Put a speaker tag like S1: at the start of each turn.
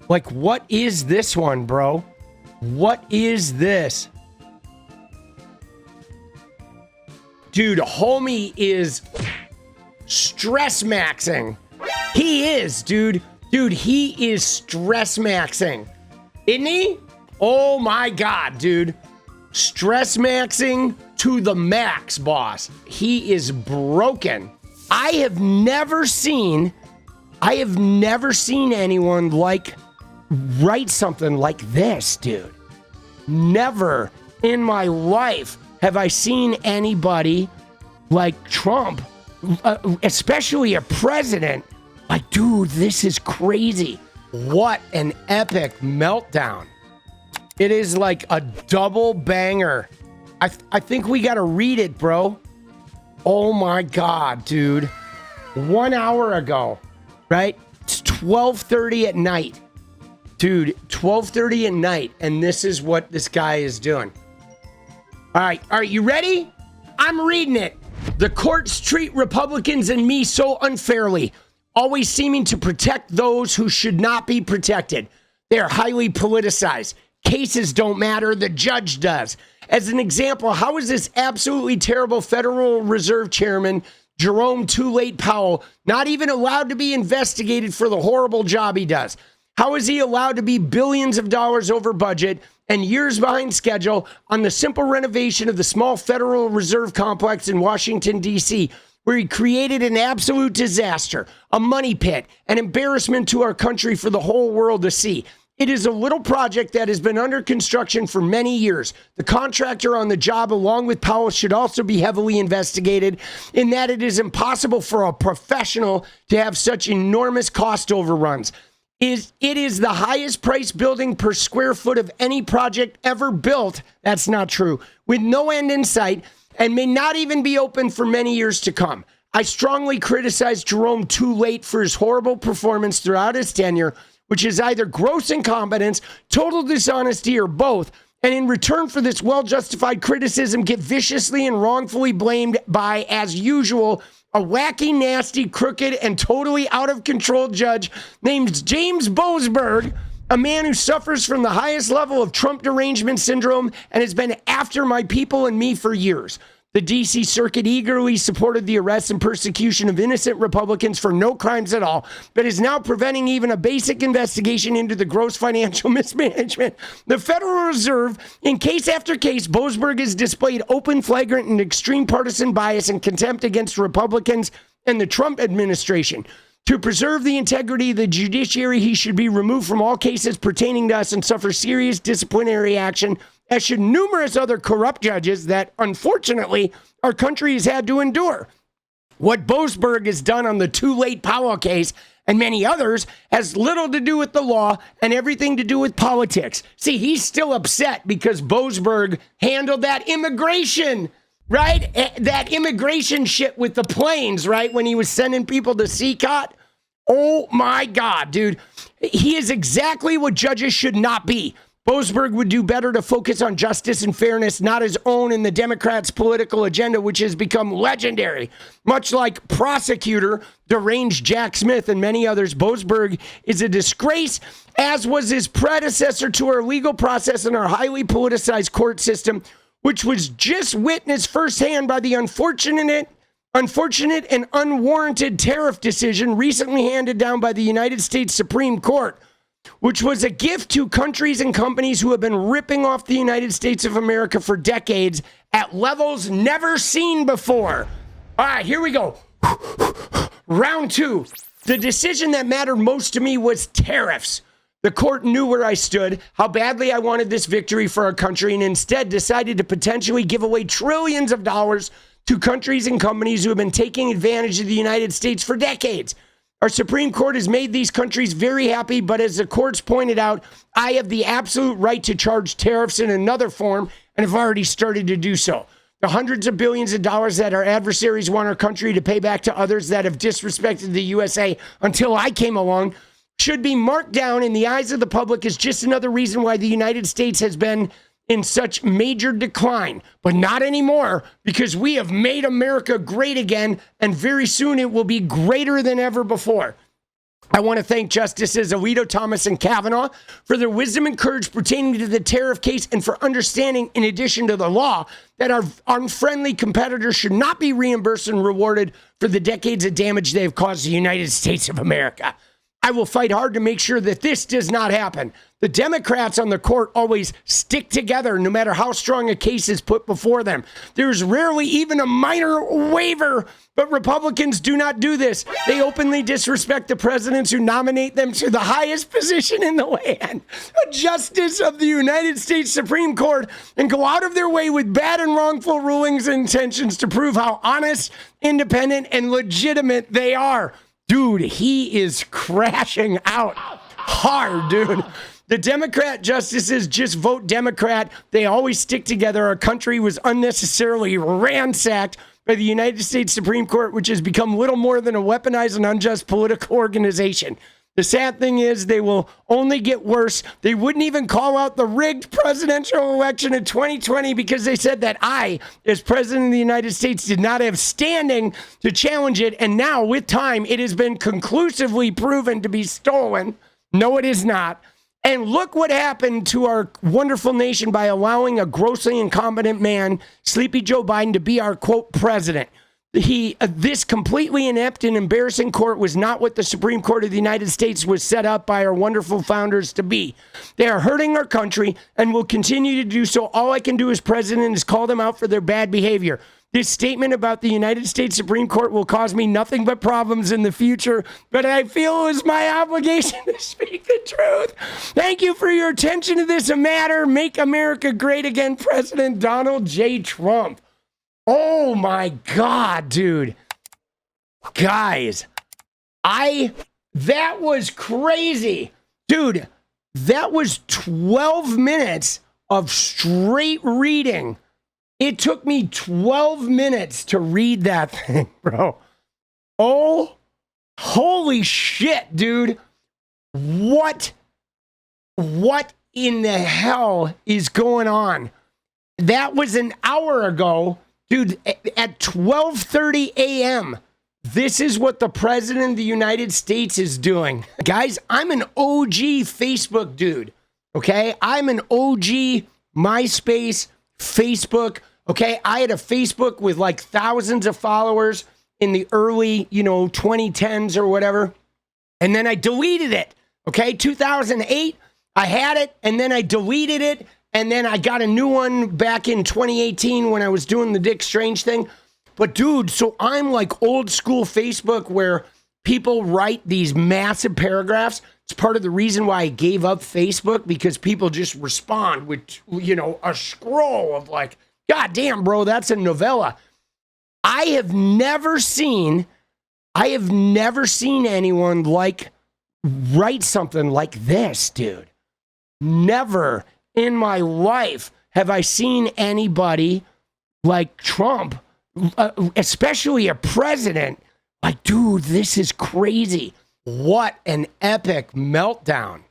S1: Like, what is this one, bro? What is this? Dude, homie is stress maxing. He is, dude. Dude, he is stress maxing. Isn't he? Oh my God, dude. Stress maxing to the max, boss. He is broken. I have never seen anyone write something like this, dude. Never in my life have I seen anybody like Trump, especially a president. Like, dude, this is crazy. What an epic meltdown. It is like a double banger. I think we got to read it, bro. Oh my God, dude. 1 hour ago, right? It's 12:30 at night. Dude, 12:30 at night, and this is what this guy is doing. All right, you ready? I'm reading it. The courts treat Republicans and me so unfairly, always seeming to protect those who should not be protected. They are highly politicized. Cases don't matter, the judge does. As an example, how is this absolutely terrible Federal Reserve Chairman, Jerome Powell, not even allowed to be investigated for the horrible job he does? How is he allowed to be billions of dollars over budget and years behind schedule on the simple renovation of the small Federal Reserve complex in Washington, D.C., where he created an absolute disaster, a money pit, an embarrassment to our country for the whole world to see? It is a little project that has been under construction for many years. The contractor on the job, along with Powell, should also be heavily investigated, in that it is impossible for a professional to have such enormous cost overruns. It is the highest price building per square foot of any project ever built. That's not true. With no end in sight, and may not even be open for many years to come. I strongly criticize Jerome too late for his horrible performance throughout his tenure, which is either gross incompetence, total dishonesty, or both. And in return for this well-justified criticism, get viciously and wrongfully blamed by, as usual, a wacky, nasty, crooked, and totally out-of-control judge named Judge Boasberg, a man who suffers from the highest level of Trump derangement syndrome and has been after my people and me for years. The D.C. Circuit eagerly supported the arrest and persecution of innocent Republicans for no crimes at all, but is now preventing even a basic investigation into the gross financial mismanagement. The Federal Reserve, in case after case, Boasberg has displayed open, flagrant, and extreme partisan bias and contempt against Republicans and the Trump administration. To preserve the integrity of the judiciary, he should be removed from all cases pertaining to us and suffer serious disciplinary action, as should numerous other corrupt judges that, unfortunately, our country has had to endure. What Boasberg has done on the too late Powell case and many others has little to do with the law and everything to do with politics. See, he's still upset because Boasberg handled that immigration, right? That immigration shit with the planes, right? When he was sending people to 𝗙ecie. Oh my God, dude. He is exactly what judges should not be. Boasberg would do better to focus on justice and fairness, not his own and the Democrats' political agenda, which has become legendary. Much like prosecutor, deranged Jack Smith, and many others, Boasberg is a disgrace, as was his predecessor to our legal process and our highly politicized court system, which was just witnessed firsthand by the unfortunate and unwarranted tariff decision recently handed down by the United States Supreme Court, which was a gift to countries and companies who have been ripping off the United States of America for decades at levels never seen before. All right, here we go. Round two. The decision that mattered most to me was tariffs. The court knew where I stood, how badly I wanted this victory for our country, and instead decided to potentially give away trillions of dollars to countries and companies who have been taking advantage of the United States for decades. Our Supreme Court has made these countries very happy, but as the courts pointed out, I have the absolute right to charge tariffs in another form and have already started to do so. The hundreds of billions of dollars that our adversaries want our country to pay back to others that have disrespected the USA until I came along should be marked down in the eyes of the public as just another reason why the United States has been in such major decline, but not anymore, because we have made America great again, and very soon it will be greater than ever before. I want to thank Justices Alito, Thomas, and Kavanaugh for their wisdom and courage pertaining to the Tariff case and for understanding, in addition to the law, that our unfriendly competitors should not be reimbursed and rewarded for the decades of damage they have caused the United States of America. I will fight hard to make sure that this does not happen. The Democrats on the court always stick together no matter how strong a case is put before them. There's rarely even a minor waiver, but Republicans do not do this. They openly disrespect the presidents who nominate them to the highest position in the land, a justice of the United States Supreme Court, and go out of their way with bad and wrongful rulings and intentions to prove how honest, independent, and legitimate they are. Dude, he is crashing out hard, dude. The Democrat justices just vote Democrat. They always stick together. Our country was unnecessarily ransacked by the United States Supreme Court, which has become little more than a weaponized and unjust political organization. The sad thing is they will only get worse. They wouldn't even call out the rigged presidential election in 2020 because they said that I, as president of the United States, did not have standing to challenge it. And now, with time, it has been conclusively proven to be stolen. No, it is not. And look what happened to our wonderful nation by allowing a grossly incompetent man, Sleepy Joe Biden, to be our, quote, president. This completely inept and embarrassing court was not what the Supreme Court of the United States was set up by our wonderful founders to be. They are hurting our country and will continue to do so. All I can do as president is call them out for their bad behavior. This statement about the United States Supreme Court will cause me nothing but problems in the future, but I feel it was my obligation to speak the truth. Thank you for your attention to this matter. Make America great again, President Donald J. Trump. Oh my God, dude. Guys, that was crazy. Dude, that was 12 minutes of straight reading. It took me 12 minutes to read that thing, bro. Oh, holy shit, dude. What in the hell is going on? That was an hour ago. Dude, at 12:30 a.m., this is what the president of the United States is doing. Guys, I'm an OG Facebook dude, okay? I'm an OG MySpace, Facebook, okay? I had a Facebook with like thousands of followers in the early, 2010s or whatever. And then I deleted it, okay? 2008, I had it, and then I deleted it. And then I got a new one back in 2018 when I was doing the Dick Strange thing. But dude, so I'm like old school Facebook where people write these massive paragraphs. It's part of the reason why I gave up Facebook, because people just respond with, a scroll of like, God damn, bro, that's a novella. I have never seen anyone write something like this, dude. Never in my life have I seen anybody like Trump, especially a president, like, dude, this is crazy. What an epic meltdown.